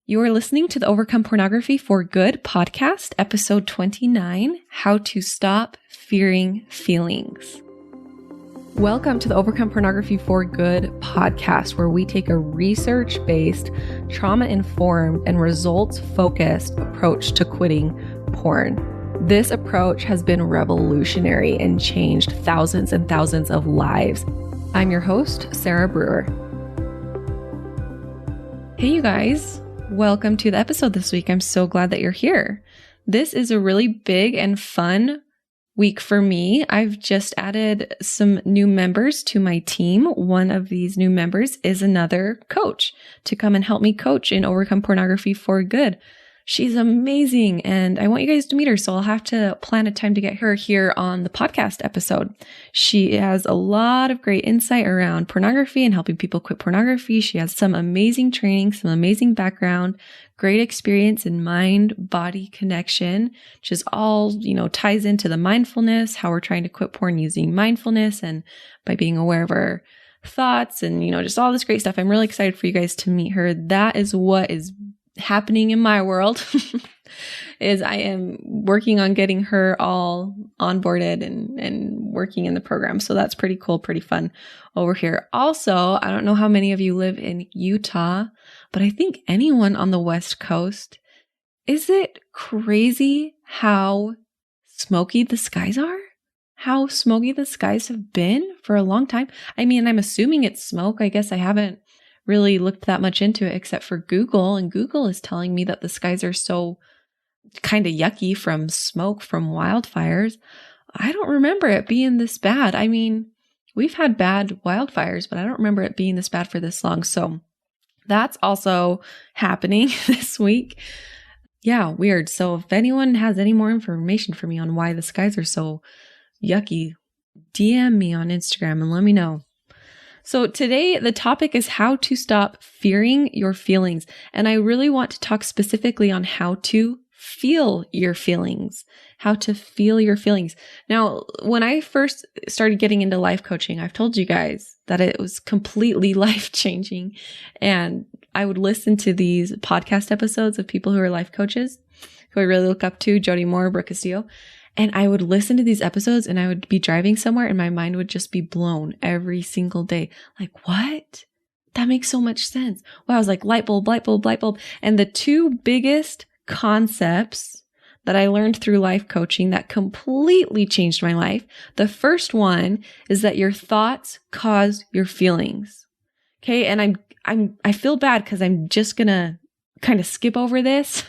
You are listening to the Overcome Pornography for Good podcast, episode 29, How to Stop Fearing Feelings. Welcome to the Overcome Pornography for Good podcast, where we take a research-based, trauma-informed, and results-focused approach to quitting porn. This approach has been revolutionary and changed thousands and thousands of lives. I'm your host, Sarah Brewer. Hey, you guys. Welcome to the episode this week. I'm so glad that you're here. This is a really big and fun week for me. I've just added some new members to my team. One of these new members is another coach to come and help me coach in Overcome Pornography for Good. She's amazing, and I want you guys to meet her, so I'll have to plan a time to get her here on the podcast episode. She has a lot of great insight around pornography and helping people quit pornography. She has some amazing training, some amazing background, great experience in mind-body connection, which is all, ties into the mindfulness, how we're trying to quit porn using mindfulness and by being aware of our thoughts and, just all this great stuff. I'm really excited for you guys to meet her. That is what is happening in my world is I am working on getting her all onboarded and working in the program. So that's pretty cool, pretty fun over here. Also, I don't know how many of you live in Utah, but I think anyone on the West Coast, is it crazy how smoky the skies are? How smoky the skies have been for a long time? I mean, I'm assuming it's smoke. I guess I haven't really looked that much into it except for Google, and Google is telling me that the skies are so kind of yucky from smoke from wildfires. I don't remember it being this bad. I mean, we've had bad wildfires, but I don't remember it being this bad for this long. So that's also happening this week. Yeah, weird. So if anyone has any more information for me on why the skies are so yucky, DM me on Instagram and let me know. So today, the topic is how to stop fearing your feelings. And I really want to talk specifically on how to feel your feelings, how to feel your feelings. Now, when I first started getting into life coaching, I've told you guys that it was completely life-changing. And I would listen to these podcast episodes of people who are life coaches, who I really look up to, Jody Moore, Brooke Castillo. And I would listen to these episodes and I would be driving somewhere and my mind would just be blown every single day. Like, what? That makes so much sense. Well, I was like, light bulb, light bulb, light bulb. And the two biggest concepts that I learned through life coaching that completely changed my life. The first one is that your thoughts cause your feelings. Okay. And I feel bad because I'm just going to kind of skip over this.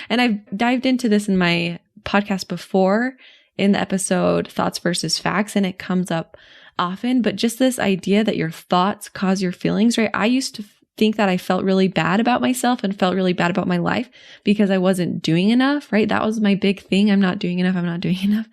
And I've dived into this in my podcast before in the episode Thoughts versus Facts, and it comes up often, but just this idea that your thoughts cause your feelings, right? I used to think that I felt really bad about myself and felt really bad about my life because I wasn't doing enough, right? That was my big thing. I'm not doing enough. I'm not doing enough.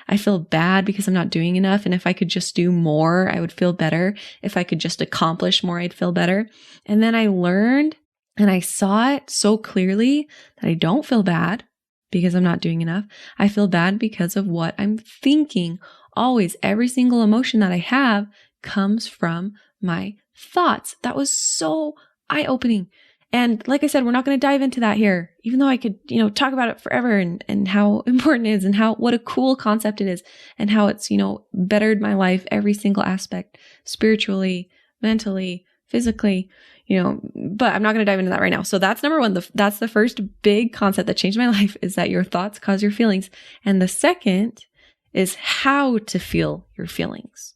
I feel bad because I'm not doing enough. And if I could just do more, I would feel better. If I could just accomplish more, I'd feel better. And then I learned and I saw it so clearly that I don't feel bad because I'm not doing enough. I feel bad because of what I'm thinking. Always, every single emotion that I have comes from my thoughts. That was so eye-opening. And like I said, we're not going to dive into that here, even though I could, talk about it forever and how important it is and what a cool concept it is and how it's, bettered my life, every single aspect, spiritually, mentally, physically, but I'm not going to dive into that right now. So that's number one. That's the first big concept that changed my life, is that your thoughts cause your feelings. And the second is how to feel your feelings.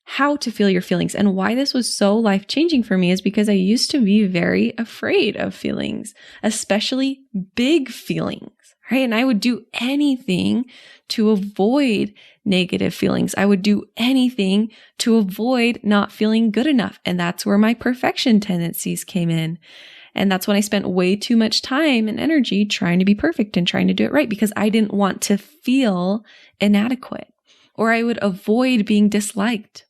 How to feel your feelings. And why this was so life-changing for me is because I used to be very afraid of feelings, especially big feelings, right? And I would do anything to avoid negative feelings. I would do anything to avoid not feeling good enough. And that's where my perfection tendencies came in. And that's when I spent way too much time and energy trying to be perfect and trying to do it right because I didn't want to feel inadequate, or I would avoid being disliked.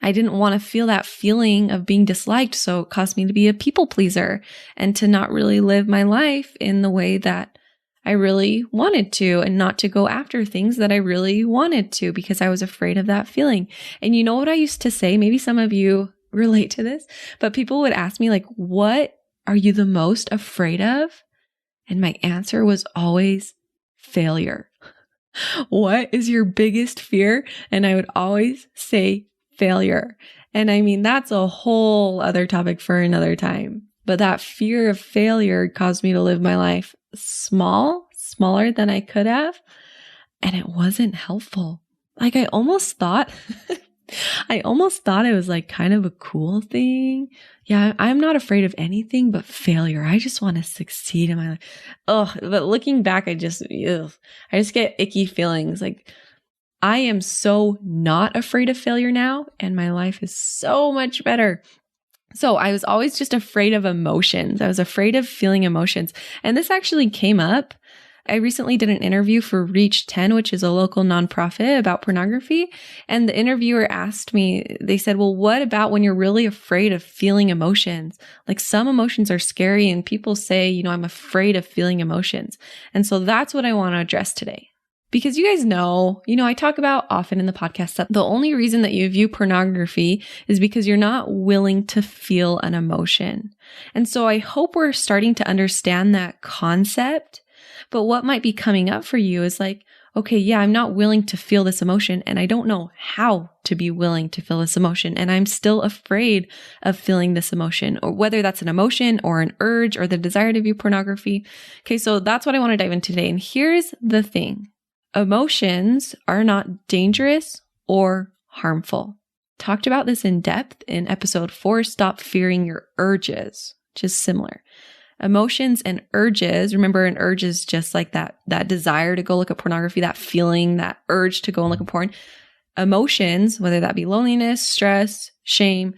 I didn't want to feel that feeling of being disliked. So it caused me to be a people pleaser and to not really live my life in the way that I really wanted to, and not to go after things that I really wanted to because I was afraid of that feeling. And you know what I used to say? Maybe some of you relate to this, but people would ask me like, what are you the most afraid of? And my answer was always failure. What is your biggest fear? And I would always say failure. And I mean, that's a whole other topic for another time. But that fear of failure caused me to live my life smaller than I could have. And it wasn't helpful. Like I almost thought it was like kind of a cool thing. Yeah, I'm not afraid of anything but failure. I just want to succeed in my life. Oh, but looking back, I just get icky feelings. Like I am so not afraid of failure now, and my life is so much better. So I was always just afraid of emotions. I was afraid of feeling emotions. And this actually came up. I recently did an interview for Reach 10, which is a local nonprofit about pornography. And the interviewer asked me, they said, well, what about when you're really afraid of feeling emotions? Like some emotions are scary and people say, I'm afraid of feeling emotions. And so that's what I want to address today. Because you guys know, I talk about often in the podcast that the only reason that you view pornography is because you're not willing to feel an emotion. And so I hope we're starting to understand that concept. But what might be coming up for you is like, okay, yeah, I'm not willing to feel this emotion and I don't know how to be willing to feel this emotion. And I'm still afraid of feeling this emotion, or whether that's an emotion or an urge or the desire to view pornography. Okay, so that's what I want to dive into today. And here's the thing. Emotions are not dangerous or harmful. Talked about this in depth in episode 4, Stop Fearing Your Urges, which is similar. Emotions and urges, remember an urge is just like that desire to go look at pornography, that feeling, that urge to go and look at porn. Emotions, whether that be loneliness, stress, shame,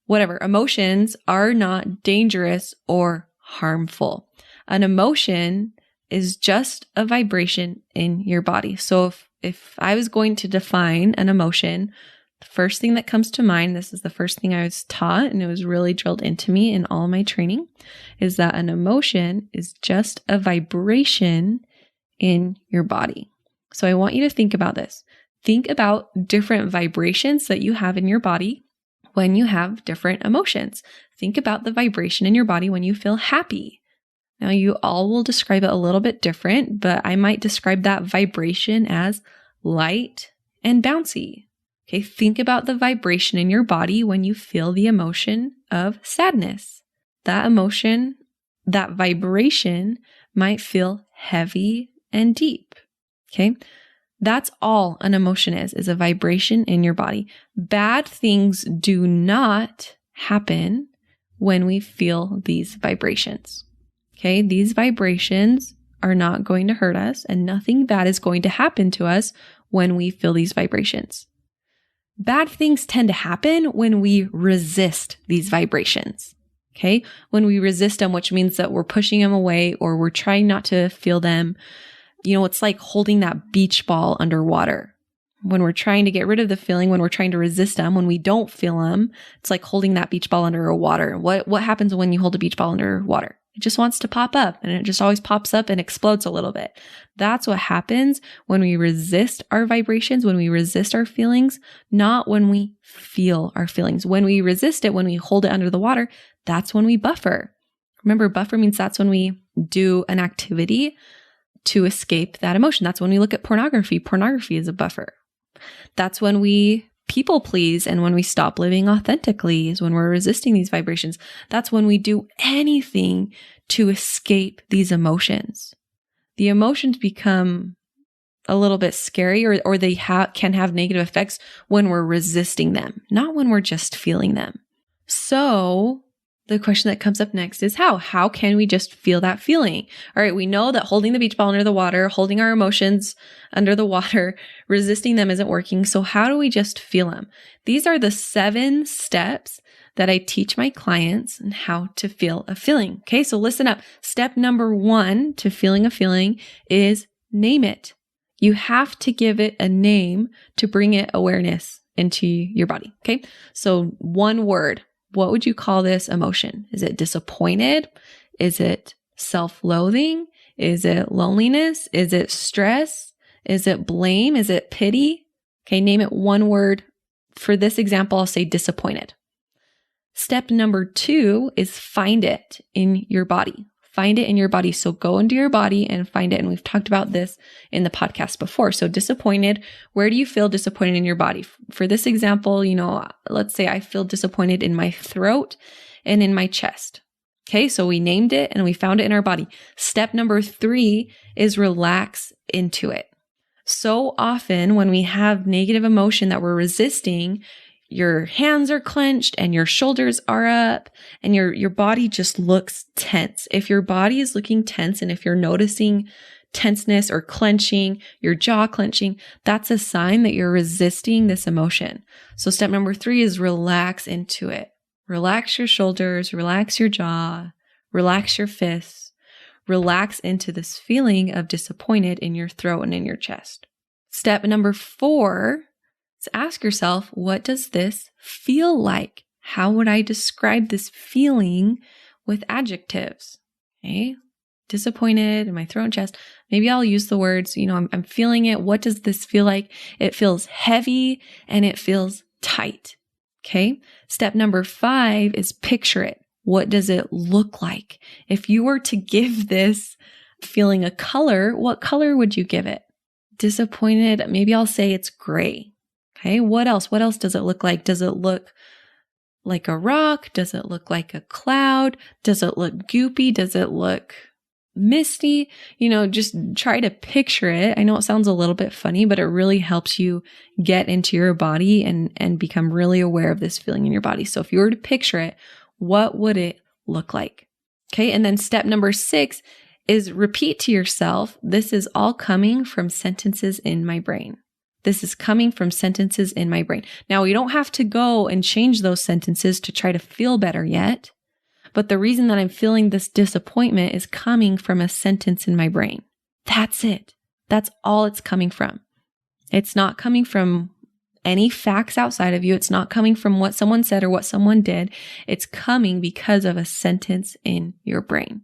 whatever, emotions are not dangerous or harmful. An emotion is just a vibration in your body. So if I was going to define an emotion, the first thing that comes to mind, this is the first thing I was taught, and it was really drilled into me in all my training, is that an emotion is just a vibration in your body. So I want you to think about this. Think about different vibrations that you have in your body when you have different emotions. Think about the vibration in your body when you feel happy. Now, you all will describe it a little bit different, but I might describe that vibration as light and bouncy. Okay, think about the vibration in your body when you feel the emotion of sadness. That emotion, that vibration might feel heavy and deep. Okay, that's all an emotion is a vibration in your body. Bad things do not happen when we feel these vibrations. Okay, these vibrations are not going to hurt us, and nothing bad is going to happen to us when we feel these vibrations. Bad things tend to happen when we resist these vibrations. Okay, when we resist them, which means that we're pushing them away or we're trying not to feel them. It's like holding that beach ball underwater. When we're trying to get rid of the feeling, when we're trying to resist them, when we don't feel them, it's like holding that beach ball under water. What happens when you hold a beach ball under water? It just wants to pop up, and it just always pops up and explodes a little bit. That's what happens when we resist our vibrations, when we resist our feelings, not when we feel our feelings. When we resist it, when we hold it under the water, that's when we buffer. Remember, buffer means that's when we do an activity to escape that emotion. That's when we look at pornography. Pornography is a buffer. That's when we people please and when we stop living authentically, is when we're resisting these vibrations. That's when we do anything to escape these emotions. The emotions become a little bit scary, or they can have negative effects when we're resisting them, not when we're just feeling them. So the question that comes up next is how? How can we just feel that feeling? All right, we know that holding the beach ball under the water, holding our emotions under the water, resisting them isn't working. So how do we just feel them? These are the 7 steps that I teach my clients on how to feel a feeling. Okay, so listen up. Step number 1 to feeling a feeling is name it. You have to give it a name to bring it awareness into your body. Okay, so one word. What would you call this emotion? Is it disappointed? Is it self-loathing? Is it loneliness? Is it stress? Is it blame? Is it pity? Okay, name it one word. For this example, I'll say disappointed. Step number 2 is find it in your body. Find it in your body. So go into your body and find it. And we've talked about this in the podcast before. So disappointed, where do you feel disappointed in your body? For this example, let's say I feel disappointed in my throat and in my chest. Okay, so we named it and we found it in our body. Step number 3 is relax into it. So often when we have negative emotion that we're resisting, your hands are clenched and your shoulders are up and your body just looks tense. If your body is looking tense and if you're noticing tenseness or clenching, your jaw clenching, that's a sign that you're resisting this emotion. So step number 3 is relax into it. Relax your shoulders, relax your jaw, relax your fists, relax into this feeling of disappointed in your throat and in your chest. Step number 4 is ask yourself, what does this feel like? How would I describe this feeling with adjectives? Okay. Disappointed in my throat and chest. Maybe I'll use the words, I'm feeling it. What does this feel like? It feels heavy and it feels tight. Okay. Step number 5 is picture it. What does it look like? If you were to give this feeling a color, what color would you give it? Disappointed. Maybe I'll say it's gray. Okay. What else? What else does it look like? Does it look like a rock? Does it look like a cloud? Does it look goopy? Does it look misty? Just try to picture it. I know it sounds a little bit funny, but it really helps you get into your body and become really aware of this feeling in your body. So if you were to picture it, what would it look like? Okay. And then step number 6 is repeat to yourself, this is all coming from sentences in my brain. This is coming from sentences in my brain. Now, you don't have to go and change those sentences to try to feel better yet. But the reason that I'm feeling this disappointment is coming from a sentence in my brain. That's it. That's all it's coming from. It's not coming from any facts outside of you. It's not coming from what someone said or what someone did. It's coming because of a sentence in your brain.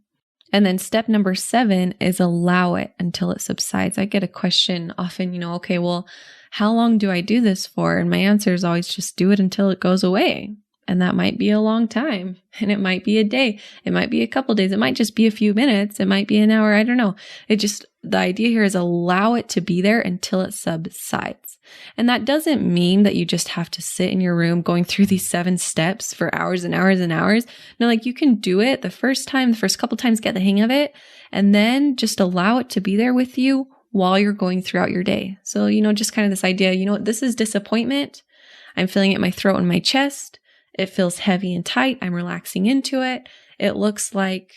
And then step number 7 is allow it until it subsides. I get a question often, okay, well, how long do I do this for? And my answer is always just do it until it goes away. And that might be a long time. And it might be a day. It might be a couple days. It might just be a few minutes. It might be an hour. I don't know. The idea here is allow it to be there until it subsides. And that doesn't mean that you just have to sit in your room going through these 7 steps for hours and hours and hours. No, you can do it the first couple times, get the hang of it, and then just allow it to be there with you while you're going throughout your day. So, just kind of this idea, this is disappointment. I'm feeling it in my throat and my chest. It feels heavy and tight. I'm relaxing into it. It looks like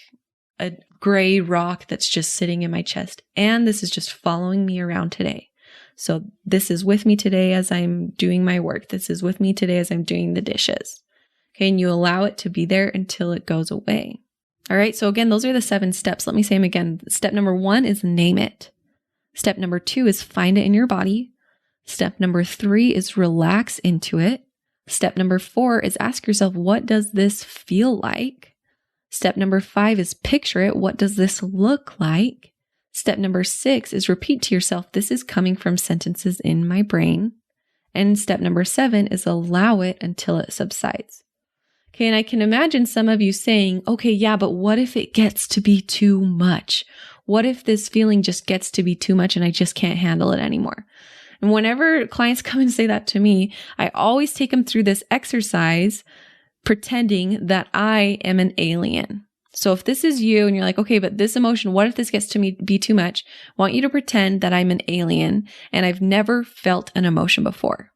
a gray rock that's just sitting in my chest. And this is just following me around today. So this is with me today as I'm doing my work. This is with me today as I'm doing the dishes. Okay. And you allow it to be there until it goes away. All right. So again, those are the 7 steps. Let me say them again. Step number 1 is name it. Step number 2 is find it in your body. Step number 3 is relax into it. Step number 4 is ask yourself, what does this feel like? Step number 5 is picture it. What does this look like? Step number 6 is repeat to yourself, this is coming from sentences in my brain. And step number 7 is allow it until it subsides. Okay, and I can imagine some of you saying, okay, yeah, but what if it gets to be too much? What if this feeling just gets to be too much and I just can't handle it anymore? And whenever clients come and say that to me, I always take them through this exercise pretending that I am an alien. So if this is you and you're like, okay, but this emotion, what if this gets to be too much? I want you to pretend that I'm an alien and I've never felt an emotion before.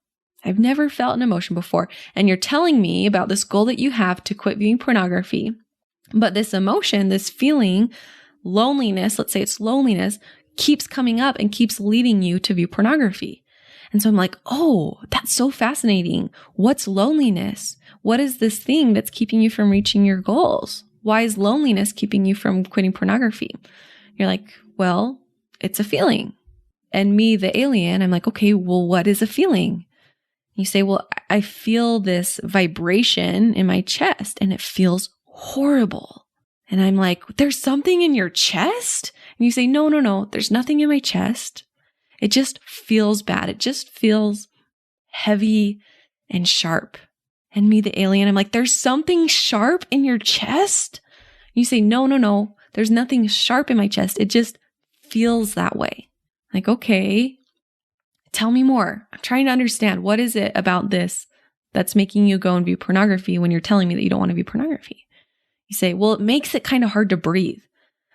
I've never felt an emotion before. And you're telling me about this goal that you have to quit viewing pornography. But this emotion, this feeling, loneliness, let's say it's loneliness, keeps coming up and keeps leading you to view pornography. And so I'm like, oh, that's so fascinating. What's loneliness? What is this thing that's keeping you from reaching your goals? Why is loneliness keeping you from quitting pornography? You're like, well, it's a feeling. And me, the alien, I'm like, okay, well, what is a feeling? You say, well, I feel this vibration in my chest and it feels horrible. And I'm like, there's something in your chest? And you say, no, there's nothing in my chest. It just feels bad. It just feels heavy and sharp. And me, the alien, I'm like, there's something sharp in your chest? You say, no, there's nothing sharp in my chest. It just feels that way. Like, okay, tell me more. I'm trying to understand, what is it about this that's making you go and view pornography when you're telling me that you don't want to view pornography? You say, well, it makes it kind of hard to breathe.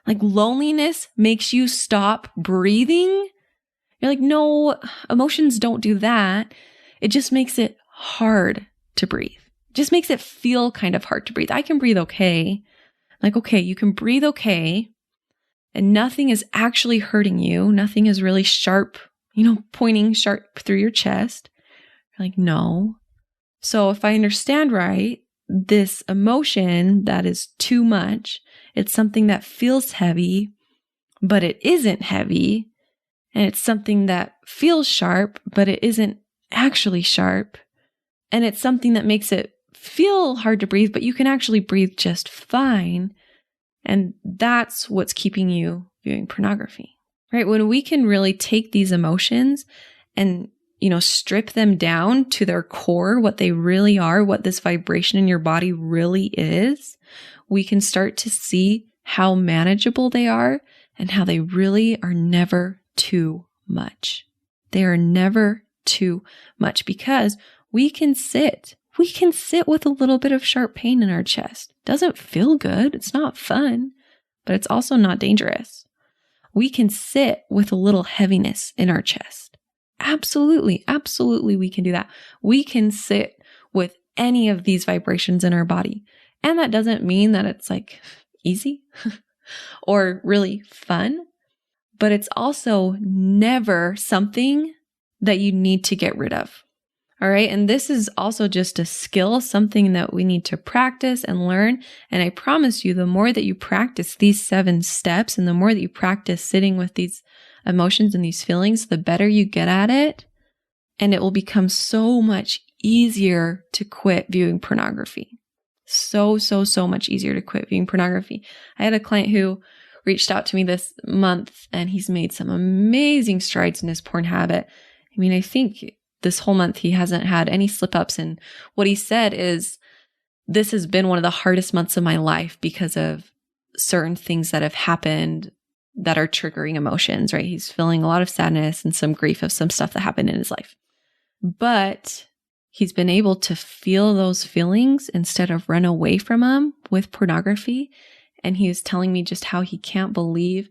Like, loneliness makes you stop breathing? You're like, no, emotions don't do that. It just makes it hard to breathe. It just makes it feel kind of hard to breathe. I can breathe okay. Like, okay, you can breathe okay, and nothing is actually hurting you. Nothing is really sharp, pointing sharp through your chest. You're like, no. So if I understand right, this emotion that is too much, it's something that feels heavy, but it isn't heavy. And it's something that feels sharp, but it isn't actually sharp. And it's something that makes it feel hard to breathe, but you can actually breathe just fine. And that's what's keeping you viewing pornography, right? When we can really take these emotions and, strip them down to their core, what they really are, what this vibration in your body really is, we can start to see how manageable they are and how they really are never too much. They are never too much because we can sit with a little bit of sharp pain in our chest. Doesn't feel good. It's not fun, but it's also not dangerous. We can sit with a little heaviness in our chest. Absolutely we can do that. We can sit with any of these vibrations in our body. And that doesn't mean that it's like easy or really fun, but it's also never something that you need to get rid of. All right. And this is also just a skill, something that we need to practice and learn. And I promise you, the more that you practice these 7 steps and the more that you practice sitting with these emotions and these feelings, the better you get at it. And it will become so much easier to quit viewing pornography. So much easier to quit viewing pornography. I had a client who reached out to me this month and he's made some amazing strides in his porn habit. I mean, I think this whole month he hasn't had any slip-ups. And what he said is, this has been one of the hardest months of my life because of certain things that have happened that are triggering emotions, right? He's feeling a lot of sadness and some grief of some stuff that happened in his life. But he's been able to feel those feelings instead of run away from them with pornography. And he was telling me just how he can't believe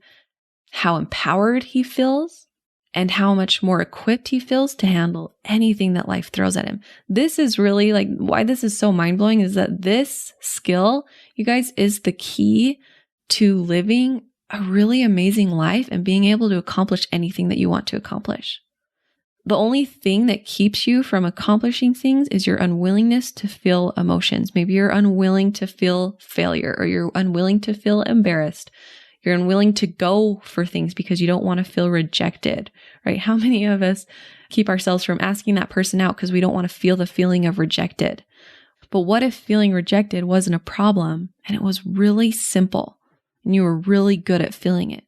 how empowered he feels and how much more equipped he feels to handle anything that life throws at him. This is really like why this is so mind-blowing, is that this skill, you guys, is the key to living a really amazing life and being able to accomplish anything that you want to accomplish. The only thing that keeps you from accomplishing things is your unwillingness to feel emotions. Maybe you're unwilling to feel failure, or you're unwilling to feel embarrassed. You're unwilling to go for things because you don't want to feel rejected, right? How many of us keep ourselves from asking that person out because we don't want to feel the feeling of rejected? But what if feeling rejected wasn't a problem and it was really simple and you were really good at feeling it?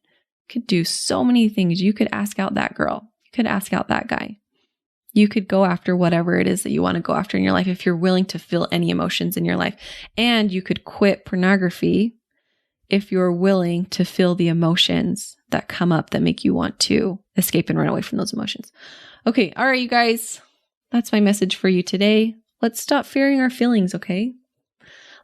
You could do so many things. You could ask out that girl. You could ask out that guy. You could go after whatever it is that you want to go after in your life if you're willing to feel any emotions in your life. And you could quit pornography if you're willing to feel the emotions that come up that make you want to escape and run away from those emotions. Okay. All right, you guys, that's my message for you today. Let's stop fearing our feelings, okay?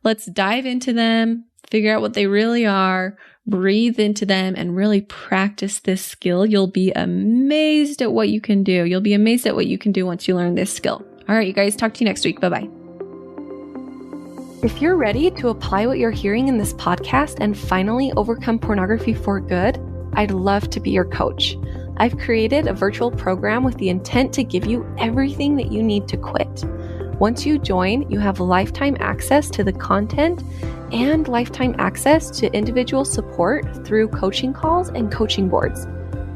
Let's dive into them, figure out what they really are, breathe into them, and really practice this skill. You'll be amazed at what you can do. You'll be amazed at what you can do once you learn this skill. All right, you guys, talk to you next week. Bye-bye. If you're ready to apply what you're hearing in this podcast and finally overcome pornography for good, I'd love to be your coach. I've created a virtual program with the intent to give you everything that you need to quit. Once you join, you have lifetime access to the content and lifetime access to individual support through coaching calls and coaching boards.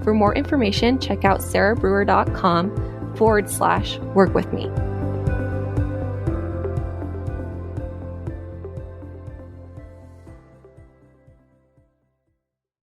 For more information, check out sarahbrewer.com/work with me.